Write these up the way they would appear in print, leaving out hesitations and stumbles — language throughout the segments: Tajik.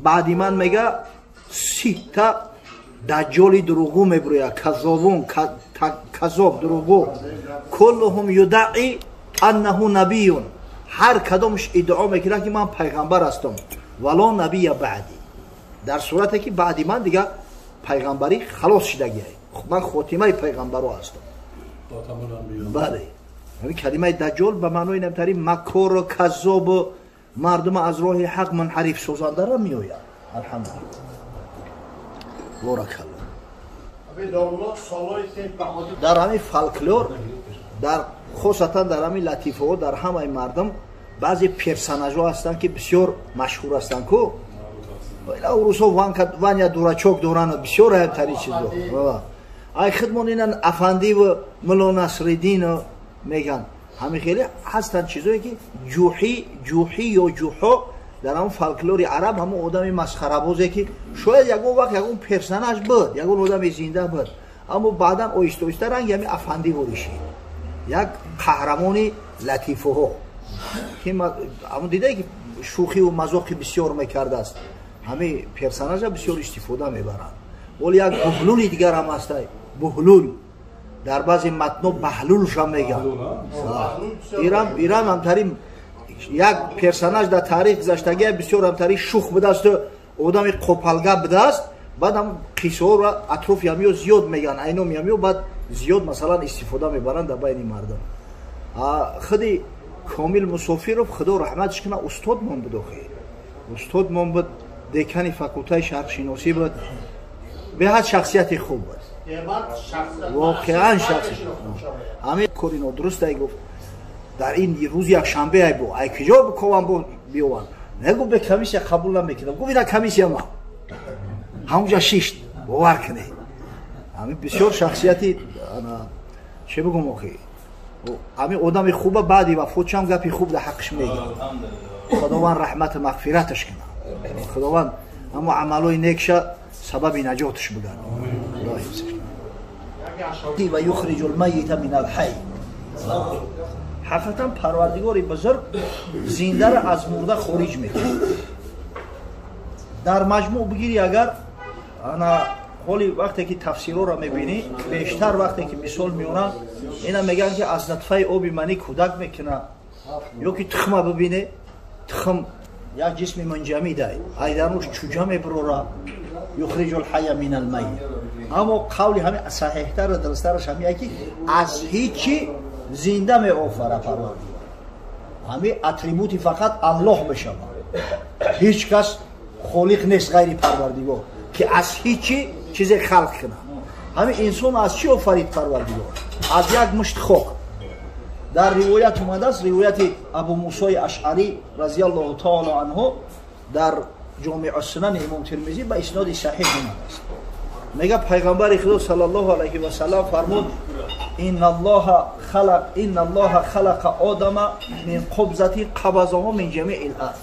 баъди ман мега 30 та даҷҷоли дурӯғу мебирояд, каззобун, каззоб дурӯғу, куллуҳум юдаъи аннаҳу набиюн, ҳар кадомаш иддао мекунад ки ман пайғамбар ҳастам, вало набия баъди, дар сурате ки баъди ман дига пайғамбарӣ халос шидагиай, ман хотимаи пайғамбаро ҳастам. бале калимаи даҷҷол ба маънои намтари маккору каззобу мардума аз роҳи ҳақ мунҳариф созандара меояд. алҳамдулиллах. Боракалло. дар ҳамин фолклор, дар хосатан дар ҳамин латифаҳо, дар ҳамаи мардум баъзе персонажҳо ҳастанд ки бисёр машҳур ҳастанд ку. урусҳо ваня дурачок доранд, бисёр ҳамтари чизо. ай хидмонинан афандиву мулло Насриддину меган. ҳамин хеле ҳастанд чизое ки ҷӯҳӣ ё ҷӯҳо дар ҳамн фолклори араб ҳамн одами масхарабозе ки шояд ягон вақт ягон персонаж буд, ягон одами зинда буд, аммо баъдан оҳиста оҳиста ранги ҳамин афанди воришид, як қаҳрамони латифаҳо ки ҳамн дидаи ки шӯхиву мазоқи бисёр мекардааст, ҳамин персонажа бисёр истифода мебаранд. вол як буҳлули дигар ҳам ҳастай, буҳлул дар баъзе матно баҳлулшам меган. ирам ҳамтари як персонаж дар таърих гузаштагия бисёр ҳамтари шух будаасту одами қопалга будааст, баъд ҳам қиссаҳоро атрофи ҳамиё зиёд меган, айноми ҳамиё баъд зиёд масалан истифода мебаранд дар байни мардум. худи Комил Мусофиров худо раҳматш кунад устодмон буд, охи устодмон буд, декани факултаи шарқшиносӣ буд, беҳад шахсияти хуб буд, воқеан шахсият. ҳамин кори нодурустай гуфт дар ин рӯзи якшанбе бо ай киҷо ковам бо биёван, негу бе комиссия қабул намекунам, гуфт ина комиссия ма ҳамуҷа шишт бовар кунед. ҳамин бисёр шахсияти чӣ бигум охи, ҳамин одами хуба баъди вафотшам гапи хуб дар ҳаққиш мегӯяд. худованд раҳмату мағфираташ кунад, худованд аммо амалҳои некша сабаби наҷоташ буданд. ва юхриҷу лмайита минал ҳай. ҳақиқатан парвардигори бузург зиндаро аз мурда хориҷ мекунад. дар маҷмӯъ бигирӣ агар ҳоли вақте ки тафсирҳоро мебинӣ, бештар вақте ки мисол меоранд, ина мегӯянд ки аз нутфаи оби манӣ кӯдак мекунад, ё ки тухма бибине, тухм як ҷисми мунҷамидай, айдаруш чуҷа мебирорад, юхриҷу лҳайя минал майит. аммо қавли ҳамин саҳеҳтару дурусттараш ҳамин ки аз ҳичи зинда меофара парвардигор. ҳамин атрибути фақат аллоҳ мешавад, ҳеҷ кас холиқ нест ғайри парвардигор ки аз ҳичи чизе халқ кунад. ҳамин инсон аз чӣ офарид парвардигор? аз як мушт хок. дар ривоят омадааст, ривояти абу мусои ашъарӣ разияллоҳу таоло анҳу дар ҷомеъусунани имом Тирмизӣ ба исноди саҳиҳ омадааст. мега пайғамбари худо саллаллоҳу алайҳи ва саллам фармуд инналлоҳа халақа одама мин қубзати қабазаҳо мин ҷамиил ард.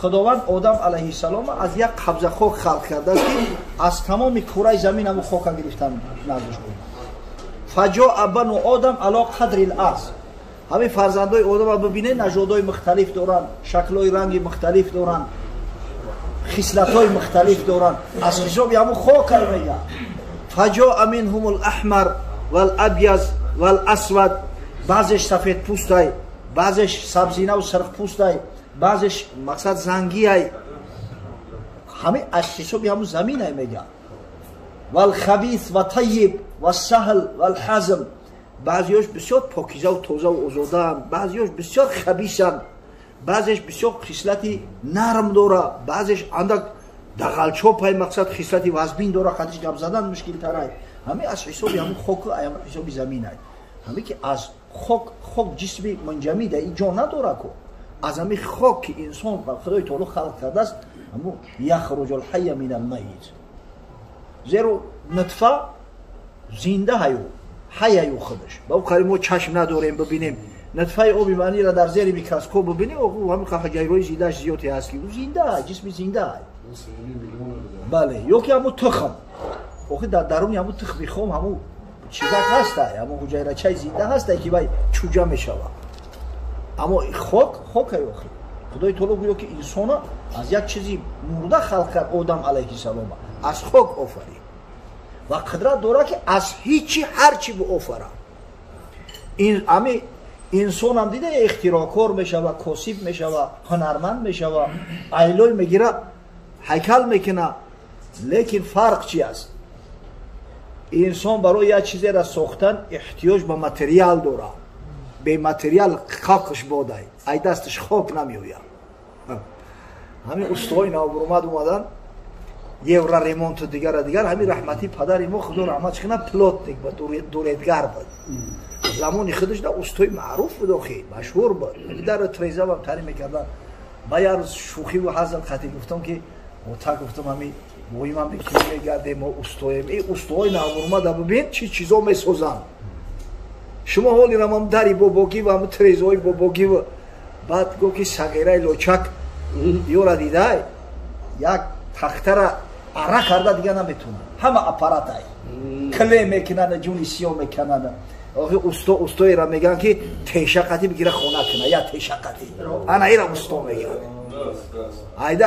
худованд одам алайҳи салом аз як қабза хок халқ кардааст ки аз тамоми кураи замин ҳамн хока гирифтан наздаш буд. фаҷоа бану одам ало қадри ларз. ҳамин фарзандои одама бибинед, нажодҳои мухталиф доранд, шаклҳои ранги мухталиф доранд, хислатҳои мухталиф доранд, аз ҳисоби ҳамн хокай мегӯяд. фаҷоа минҳум лаҳмар валабяз валасвад. баъзеш сафедпӯстай, баъзеш сабзинаву сирхпӯстай, баъзеш мақсад зангияй. ҳамин аз ҳисоби ҳамн заминай мегӯяд. валхабис ва таyyиб ва саҳл валҳазм. баъзеёш бисёр покизаву тозаву озодаанд, баъзеёш бисёр хабисанд, баъзеш бисёр хислати нарм дора, баъзеш андак дағалчопай, мақсад хислати вазбин дора, хатиш гап задан мушкилтарай. ҳамин аз ҳисоби ҳамн хоку, ҳисоби заминай. ҳамин ки аз хок ҷисми мунҷамида ин ҷон надора ку. аз ҳамин хок ки инсон ба худои таоло халқ кардааст, ҳамн яхруҷу лҳайя минал майит. зеро нутфа зинда ҳаю, ҳаяю худаш. ба ӯ мо чашм надорем бибинем, нутфаи оби маниро дар зери микроскоп бибинем, ҳамин қаҳаҷайрои зиндааш зиёде ҳаст ки зинда, ҷисми зинда. бале, ё ки ҳамн тухм, охи дар даруни ҳамн тухми хом ҳамн чизак ҳастай, ҳамн ҳуҷайрачаи зинда ҳастай ки вай чуҷа мешавад. аммо хокай охи خدای تعالی گویا که انسان از یک چیزی مرده خلق کرد آدم علیه السلام از خاک آفرید و قدرت داره که از هیچی هرچی به آفره این امی انسان هم دیده اختراعکار میشه و کاسب میشه و هنرمند میشه و ایلوی میگیره هیکل میکنه لیکن فرق چی است انسان برای یک چیزی را ساختن احتیاج به متریال داره به متریال خاکش باده ای دستش خاک نمیوید همین استوای نوبرمد اومدن یه را ریمونت دیگر همین رحمتی پدر ما خدا رحمتش کنه پلاتنیک بود دوریدگر بود زمانی خودش در استوی معروف بود خیلی مشهور بود در تریزه هم تری میکردن من یه روز شوخی و حضر خطی گفتم که گفتم همین مهم هم بکنی میگرده ما استویم این استوهای نوبرمد ببین چی چیزا میسازن شما حالی را هم دری باباگی و هم تریزهای باباگی و بعد گفت که سگیره لوچک یو را دیده یک تخته را عرق کرده دیگه نمیتونه همه اپارات های کله میکنن جونی سیاه میکنن استوی را میگن که تیشقتی بگیره خونه کنه یا تیشقتی انا ایرا استو میگن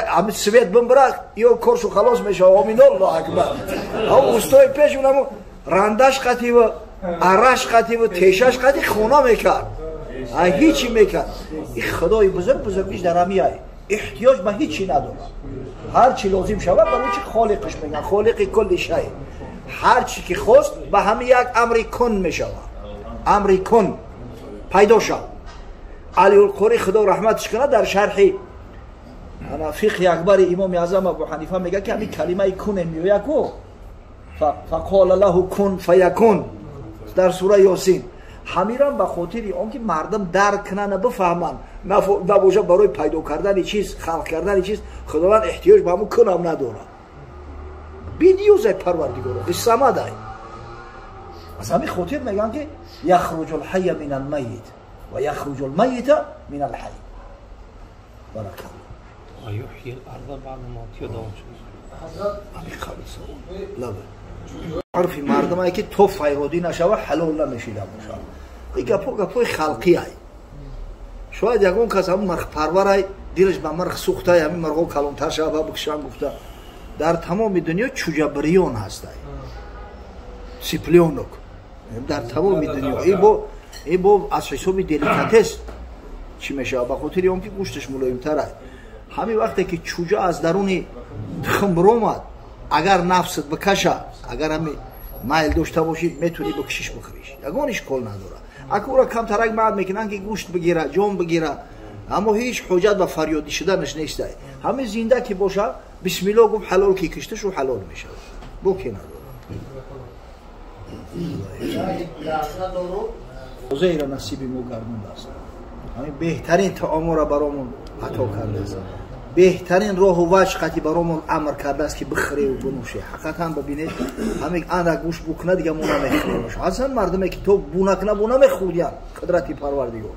همه سویت بمبرک یا کرشو خلاص میشه آمین الله اکبر استوی پیش اونمو رندش قطی و عرش قطی و تیشش قطی خونه میکرد هیچی میکرد این خدای بزرگیش در همیه احتیاج به هیچی نداره هر چی لازم شود برای چی خالقش میگن خالق کل شی هر چی که خواست به همین یک امری کن میشود امری کن پیدا شد علی القری خدا رحمتش کنه در شرح فقه اکبر امام اعظم ابو حنیفه میگه که همین کلمه کن میوید کو فقال له کن فیکون در سوره یاسین همیرم به خاطر آنکه مردم درک کنن بفهمن نباشه برای پیدا کردن چیز خلق کردن چیز خداوند احتیاج به همون کنم نداره بیدیوز پروردگار قصه ما دای از همین خاطر میگن که یخرج الحی من المیت و یخرج المیت من الحی برکت یحیی الارض بعد موتها حضرت همین خالص لبه عرفی مردم هایی که تو فیرودی نشوه حلال نمیشیده باشه این گپای خلقی هایی شاید یکون کس همون مرخ پرور هایی دیرش به مرخ سوخته هایی همین مرغو کلونتر شوه بکشن گفته در تمام دنیا چوجبریون هست هایی سیپلیونوک در تمام دنیا این با از حساب دلیکاتس چی میشه به خاطر اون که گوشتش ملایم تر هایی همین وقتی که چوجه از درون خمر اومد اگر نفست بکشه اگر همین مایل داشته باشید میتونی بکشیش بخوریش یگانش کل نداره اکورا کم ترک مرد میکنن که گوشت بگیره جام بگیره اما هیچ حجت و فریادی شدنش نیسته همین زنده که باشه بسم الله گفت حلال که کشتش و حلال میشه بوکی نداره روزه را نصیبی مو گردون است همین بهترین تعامل را برامون عطا کرده است بهترین راه و وجه قطعی برامون امر کرده است که بخوره و بنوشه حقیقتا ببینید همین اندک گوش بکنه دیگه مو نمیخوره اصلا مردمی که تو بونکنه بو نمیخورین قدرتی پروردگار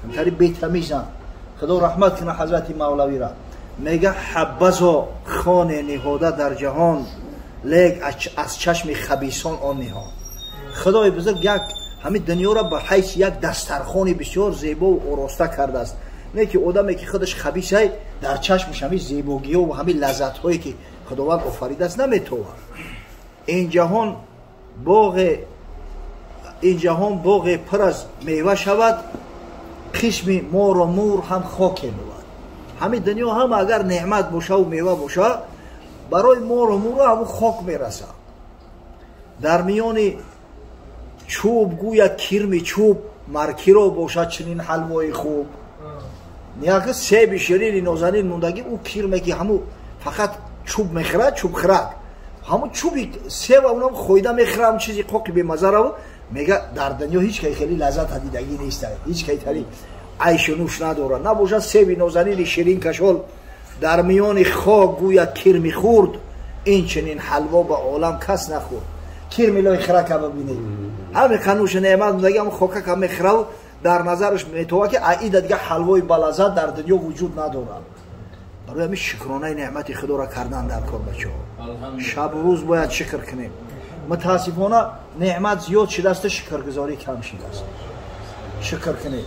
همینطوری بی‌تمیزن خدا رحمت کنه حضرت مولوی را میگه حبذا خان نهاده در جهان لیک از چشم خبیثان آن نهان خدای بزرگ یک همین دنیا را به حیث یک دسترخوان بسیار زیبا و آراسته کرده است نه که آدمی که خودش خبیث است در چشمش همین زیبایی و همین لذت هایی که خداوند آفریده است نمیتونه این جهان باغ پر از میوه شود قسم مار و مور هم خاک بود همین دنیا هم اگر نعمت باشه و میوه باشه برای مار و مور هم خاک میرسه در میان چوب گویا کرم چوب مرکی رو باشد چنین حلوای خوب نیاکه سیب شیرین نازنین موندگی او کرمه که همو فقط چوب میخورد چوب خورد همو چوبی سیب اونم خویده میخوره هم چیزی قوقی به مزه رو میگه در دنیا هیچ که خیلی لذت دیدگی نیست هیچ که تری عیش و نوش نداره نباشه سیب نازنین شیرین کشول در میان خاک گویا کرمی خورد این چنین حلوا به عالم کس نخورد کرمی لای خره که ببینید همه کنوش نعمت موندگی هم خاکه که میخوره در نظرش میتونه که عیده دیگه حلوای بلازت در دنیا وجود نداره برای همین شکرانه نعمت خدا را کردن در کار بچه‌ها شب و روز باید شکر کنیم متاسفانه نعمت زیاد شده است شکرگزاری کم شده است شکر کنیم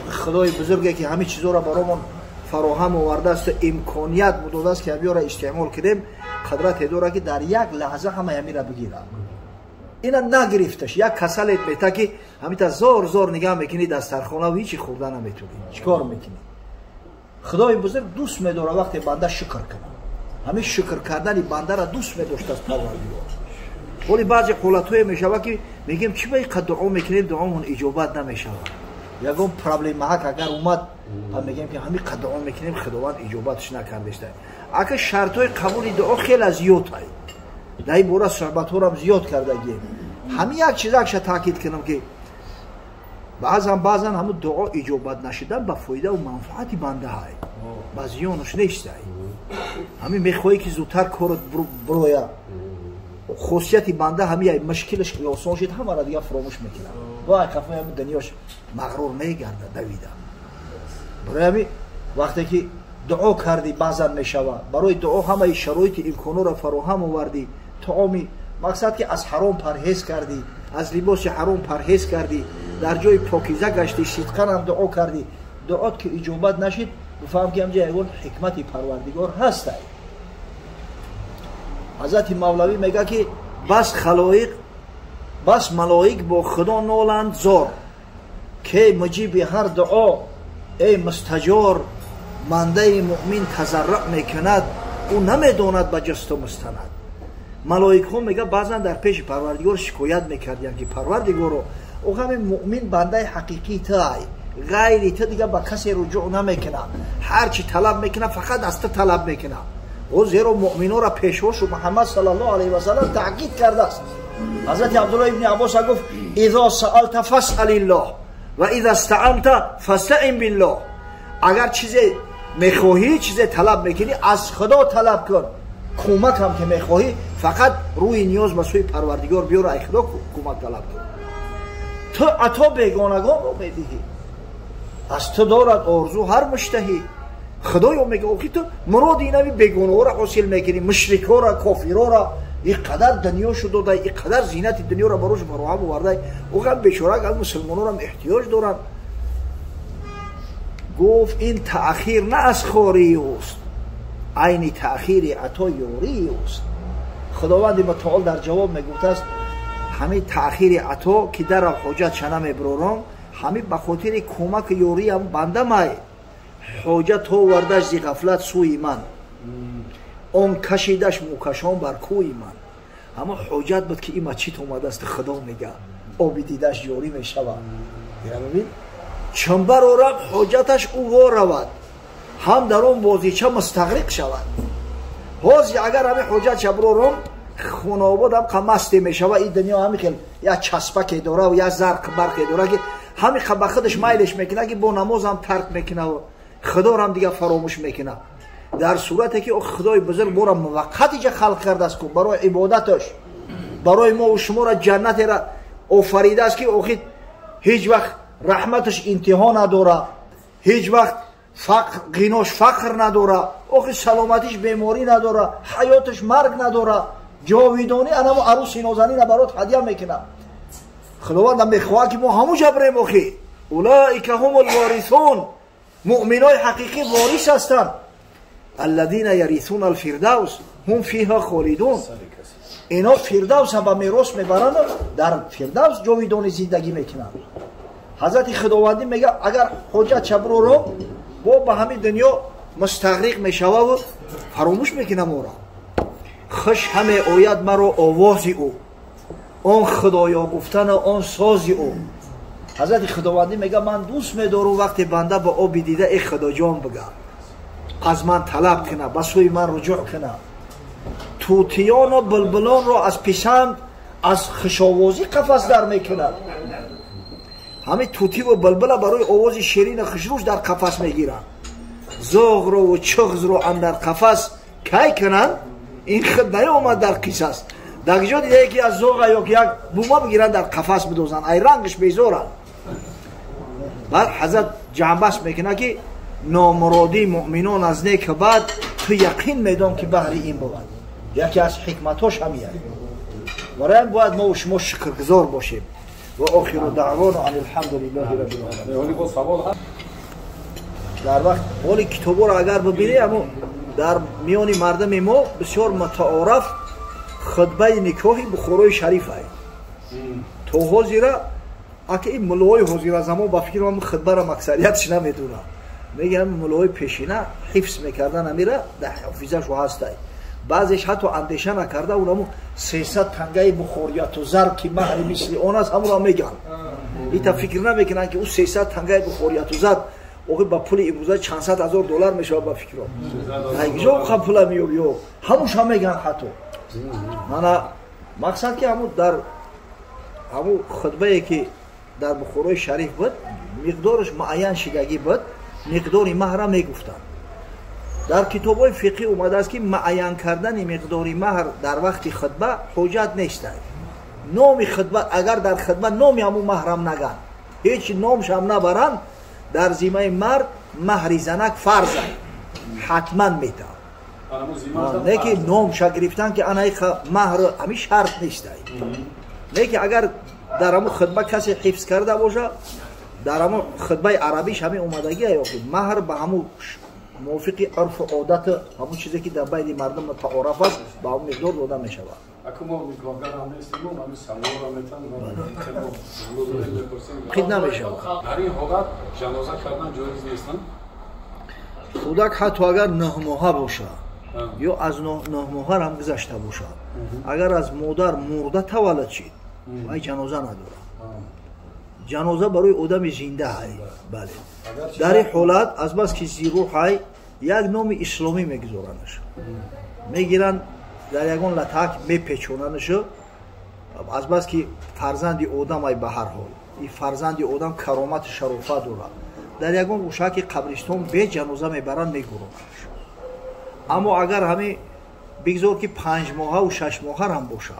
خدای بزرگی که همه چیزا را برامون فراهم آورده است، امکانیت بوده است که همی را استعمال کردیم، قدرت داره که در یک لحظه همه همی را بگیره. اینا نگرفتش. یک کسلت میته که همیتا زور زور نگاه میکنی دسترخانه و هیچی خوردن نمیتونی، چیکار میکنی؟ خدای بزرگ دوست میداره وقتی بنده شکر کنه. همین شکر کردن بنده را دوست می‌داشت از پروردگار. ولی بعضی حالت‌های میشود که میگیم چی باید دعا میکنیم دعامون اجابت نمیشود. یگان پرابلم هک اگر اومد هم میگیم که همین دعا میکنیم خداوند اجابتش نکرده است. اگه شرط‌های قبول دعا خیلی زیاد است. در این باره صحبت‌ها را زیاد کردگیم. همین یک چیزاش تاکید کنم که بعضا همون دعا اجابت نشدن به فایده و منفعت بنده های. بعضیانش نیست. همین میخوایی که زودتر کارت برویه. خاصیت بنده همین مشکلش که آسان شد همه را دیگه فراموش میکنه. وای کافه همین دنیاش مغرور میگرده دویده. برای همین وقتی که دعا کردی بعضا میشود. برای دعا همه شرایط امکانو را فراهم آوردی. طعامی مقصد که از حرام پرهیز کردی، از لباس حرام پرهیز کردی، در جای پاکیزه گشتی، صدقاً هم دعا کردی. دعات که اجابت نشد بفهم که همجا یکون حکمت پروردگار هست. حضرت مولوی میگه که بس خلایق بس ملائک با خدا نالند زار که مجیب هر دعا ای مستجار منده مؤمن تضرع میکند او نمیداند به جست و مستند. ملائک ها میگه بعضا در پیش پروردگار شکایت میکردن که پروردگار او همین مؤمن بنده حقیقی تای غیری تو دیگه با کسی رجوع نمیکنه، هر چی طلب میکنه فقط از تو طلب میکنه. او زیرا مؤمنان را پیشواش محمد صلی الله علیه و سلم تاکید کرده است. حضرت عبدالله ابن عباس گفت اذا سألت فاسأل الله و اذا استعنت فاستعن بالله. اگر چیزی میخواهی چیزی طلب میکنی از خدا طلب کن، کمک هم که میخواهی فقط روی نیاز به سوی پروردگار بیار، ای خدا کمک طلب کن. تو عطا بیگانگان رو میدهی، از تو دارد آرزو هر مشتهی. خدایا میگه اوکی تو مراد اینا بیگانه را حاصل میکنی، مشرکا را کافرا را اینقدر دنیا شده دای اینقدر زینت دنیا را بروش فراهم آورده، اوقات بیچاره از مسلمانان هم احتیاج دارن. گفت این تأخیر نه از خواری است، عین تأخیر عطا یاری است. خداوند متعال در جواب میگفت است همین تأخیر عطا که در حاجت شنه میبرورم همین به خاطر کمک یاری هم بنده مای حاجت ها وردش زی غفلت سوی من اون کشیدش موکشان بر کوی من. اما حاجت بود که این مچیت اومده است خدا میگه آبی دیدش یاری میشود. ببین چنبر آرم حاجتش او وار رود هم در اون بازیچه مستغرق شود. حاضی اگر همین حاجت شبرارم خوناباد هم قمستی میشود. این دنیا همین خیلی یا چسبک داره و یا زرق برق داره که همین به خودش میلش میکنه که با نماز هم ترک میکنه و خدا هم دیگه فراموش میکنه. در صورتی که خدای بزرگ ما را موقتی که خلق کرده است برای عبادتش، برای ما و شما را جنت را آفریده است که اوخید هیچ وقت رحمتش انتها نداره، هیچ وقت غناش فقر نداره، اوخید سلامتیش بیماری نداره، حیاتش مرگ نداره، جاویدانی انمو عروس نازنین برات هدیه میکنه. خداوند هم میخواه که ما همو جبریم اوخی اولئک هم الوارثون، مؤمنای حقیقی وارث هستند. الذين يرثون الفردوس هم فيها خالدون. اینا فردوس هم به میراث میبرند، در فردوس جاویدانی زندگی میکنند. حضرت خداوندی میگه اگر حجت چبرو رو با به همین دنیا مستغرق میشوه و فراموش میکنه ما را. خوش همه آید مرا آوازی او، آن خدایا گفتن آن سازی او. حضرت خداوندی میگه من دوست میدارم وقتی بنده با آبی دیده ای خدا جان بگه، از من طلب کنه، به سوی من رجوع کنه. طوطیان و بلبلان را از پسند از خشاوازی قفس در میکنه. همه طوطی و بلبل برای آواز شیرین خشروش در قفس میگیرن. زاغ رو و چغز رو اندر قفس کی کنن؟ این خود نیامد در قصص. در جا دیده یکی از زاغ یا که یک بومه بگیرن در قفس بدوزن، ای رنگش بیزارن. بعد حضرت جنبش میکنه که نامرادی مؤمنان از نیک بعد تو یقین میدان که بهر این بود. یکی از حکمتاش همیه. برای این باید ما و شما شکرگزار باشیم. و آخر دعوانا ان الحمد لله رب العالمین. дар вақт ҳоли китоборо агар бибинӣ аммо дар миёни мардами мо бисёр мутаараф хутбаи никоҳи Бухорои шариф ай то ҳозира аки ин муллои ҳозиразамон ба фикрам хутбаро аксариятш намедона мегӯям муллои пешина ҳифз мекардан амира дар ҳофизашу ҳастай баъзеш ҳатто андеша накарда унамо 300 тангаи бухорияту зар ки маҳри мисли он аст ҳамонро меган ита фикр намекунанд ки ӯ 300 тангаи бухорияту зар оғи ба пули имрӯза чанд сад ҳазор доллар мешавад ба фикром айҷо қа пула меёбё ҳамуша меган ҳатто мана мақсад ки ҳамун дар ҳамун хутбае ки дар Бухорои шариф буд миқдораш муайян шидагӣ буд миқдори маҳра мегуфтанд дар китобҳои фиқҳӣ омадааст ки муайян кардани миқдори маҳр дар вақти хутба ҳоҷат нестад номи хутба агар дар хутба номи ҳамун маҳрам наган ҳеҷ номшам набаранд дар зимаи мард маҳри занак фарз ай ҳатман метавад не ки номша гирифтан ки анаи маҳр ҳамин шарт нестай не ки агар дар ҳамун хутба касе ҳифз карда боша дар ҳамун хутбаи арабиш ҳамин омадагӣ ай маҳр ба ҳамун мувофиқи урфу одат ҳамун чизе ки дар байни мардум мутаараф аст ба ҳамун миқдор дода мешавад қид намешавад кӯдак ҳатто агар 9 моҳа боша ё аз 9 моҳа ҳам гузашта боша агар аз модар мурда таваллуд шид вай ҷаноза надорад ҷаноза барои одами зинда ай бале дар ин ҳолат азбас ки зируҳай як номи исломӣ мегузоранаш мегиранд дар ягон латак мепечонанашу азбас ки фарзанди одам ай ба ҳар ҳол и фарзанди одам каромату шарофат дорад дар ягон гӯшаки қабристон бе ҷаноза мебаранд мегуронанаш аммо агар ҳамин бигзор ки 5 моҳаву 6 моҳа ҳам боша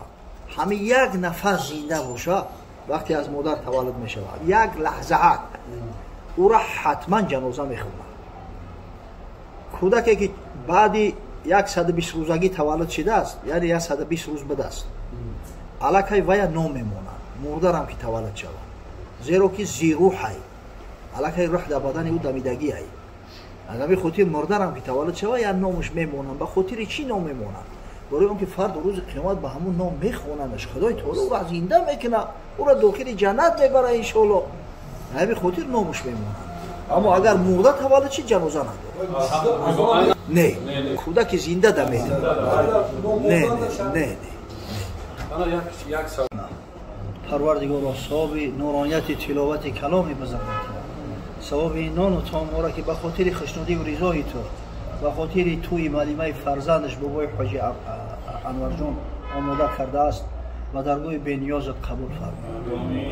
ҳамин як нафар зинда боша вақте аз модар таваллуд мешавад як лаҳзаак ӯра ҳатман ҷаноза мехонад кӯдаке ки баъди 120 рӯзагӣ таваллуд шидааст яъне 120 рӯз будааст аллакай вая ном мемонад мурдарам ки таваллуд шавад зеро ки зируҳай аллакай рӯҳ дар бадани ӯ дамидагиай агар бихотир мурдарам ки таваллуд шавад як номаш мемонад ба хотири чӣ ном мемонад барои он ки фарду рӯзи қиёмат ба ҳамун ном мехонадаш худои таоло ӯро зинда мекунад ӯро дохили ҷаннат мебарад иншоалло ҳамин хотир номаш мемонад аммо агар мурда таваллуд шид ҷаноза надорад не кӯдаки зинда да метавонад не парвардигоро савоби нуронияти тиловати каломи бизанад савоби нону таомҳоро ки ба хотири хушнудиву ризои ту ба хотири тӯи малимаи фарзандаш бобои ҳоҷи анварҷон омода кардааст ба даргоҳи бениёзат қабул фармо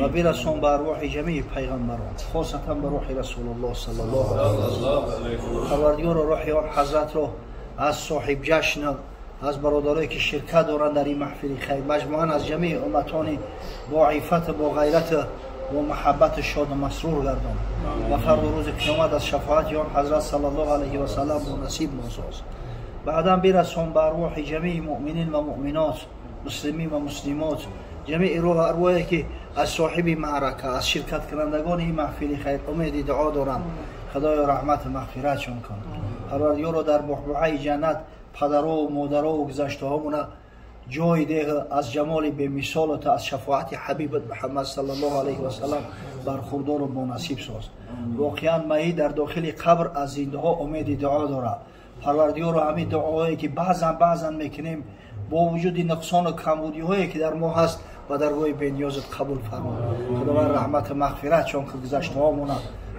ва бирасон ба арвоҳи ҷамеи пайғамбарон хосатан ба рӯҳи расулуллоҳ саллаллоҳу алайҳи васалам парвардигоро рӯҳи он ҳазратро аз соҳибҷашн аз бародарое ки ширкат доранд дар ин маҳфили хайр маҷмӯан аз ҷамеи умматони бо иффат бо ғайрат و محبت شاد و مسرور گردان و فردا روز قیامت از شفاعت آن حضرت صلی الله علیه و سلم نصیب موساز بعدا برسون به ارواح جمیع مؤمنین و مؤمنات مسلمین و مسلمات جمیع روح ارواحی که از صاحب معرکه از شرکت کنندگان این محفل خیر امید دعا دارم خدای رحمت مغفرتشون کن پروردگار در بحبوحه جنت پدرها و مادرها و گذشته هامون جای دیگه از جمال به مثال تا از شفاعت حبیبت محمد صلی الله علیه و سلم برخوردار و مناسب ساز واقعا مایی در داخل قبر از زنده ها امید دعا داره پروردگار همین دعاهایی که بعضا میکنیم با وجود نقصان و کمبودی هایی که در ما هست و درگاه بنیازت قبول فرما خداوند رحمت مغفرت چون که گذشته هامون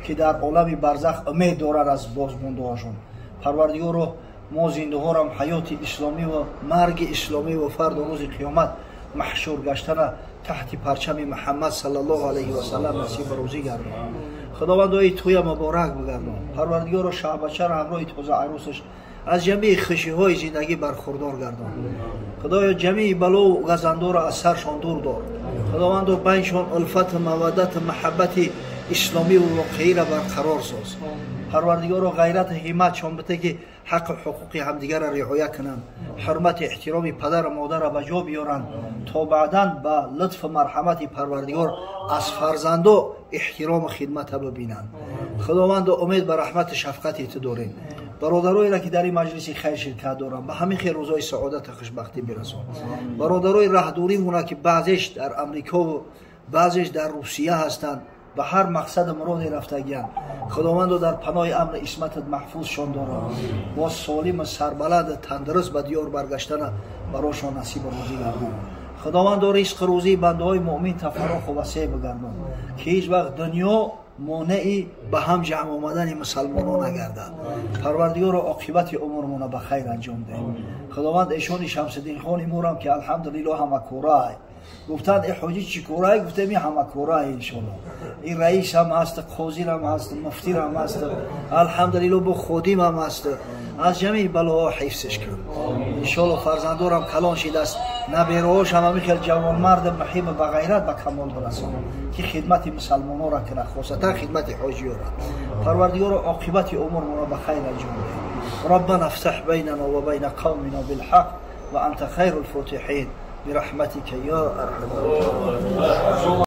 که در عالم برزخ امید داره از بازمانده هاشون پروردگار ما زنده ها هم حیات اسلامی و مرگ اسلامی و فردا روز قیامت محشور گشتن تحت پرچم محمد صلی الله علیه و سلم نصیب روزی گردان خداوند ای توی مبارک بگردان پروردگار و شعبچه را همراه تازه عروسش از جمعی خوشی های زندگی برخوردار گردان خدایا جمعی بلا و گزنده را از سرشان دور دار خداوند و بینشان الفت مودت محبت اسلامی و واقعی را برقرار ساز پروردگار و غیرت همت شان بده که حق و حقوق همدیگر را رعایت کنند حرمت احترام پدر و مادر را به جا بیارند تا بعداً با لطف و مرحمت پروردگار از فرزندان احترام و خدمت ببینند خداوند امید به رحمت شفقت تو داریم. برادرایی را که در این مجلس خیر شرکت دارم به همین خیر روزای سعادت و خوشبختی برسون. برادرای راهدوری مونه که بعضیش در امریکا و بعضیش در روسیه هستند به هر مقصد مراد رفتگیان، خداوند در پناه امن اسمتت محفوظ شان دارم. با سالم سربلند تندرست به دیار برگشتن براشان نصیب روزی گردون. خداوند رزق روزی بنده های مؤمن تفراخ و وسع بگردون که هیچ وقت دنیا مانعی به هم جمع آمدن مسلمانان نگردد. پروردگار عاقبت عمرمون به خیر انجام ده. خداوند ایشان شمس الدین خان مورم که الحمدلله همه کورای گفتند ای حاجی چی کورای؟ گفتم این همه کورای انشالله. این رئیس هم هست، قاضی هم هست، مفتی هم هست، الحمدلله با خودیم هم هست. از جمعی بلاها حفظش کن انشالله. فرزندارم کلان شده است، نبیرهاش هم همیخیل جوان مرد محیب به غیرت به کمال برسان که خدمت مسلمان ها را کنه، خاصتا خدمت حاجی ها را. پروردگار عاقبت عمر ما به خیر انجام ده. ربنا افتح بیننا و بین قومنا بالحق و انت خیر الفاتحین برحمتك یا ارحم الراحمین.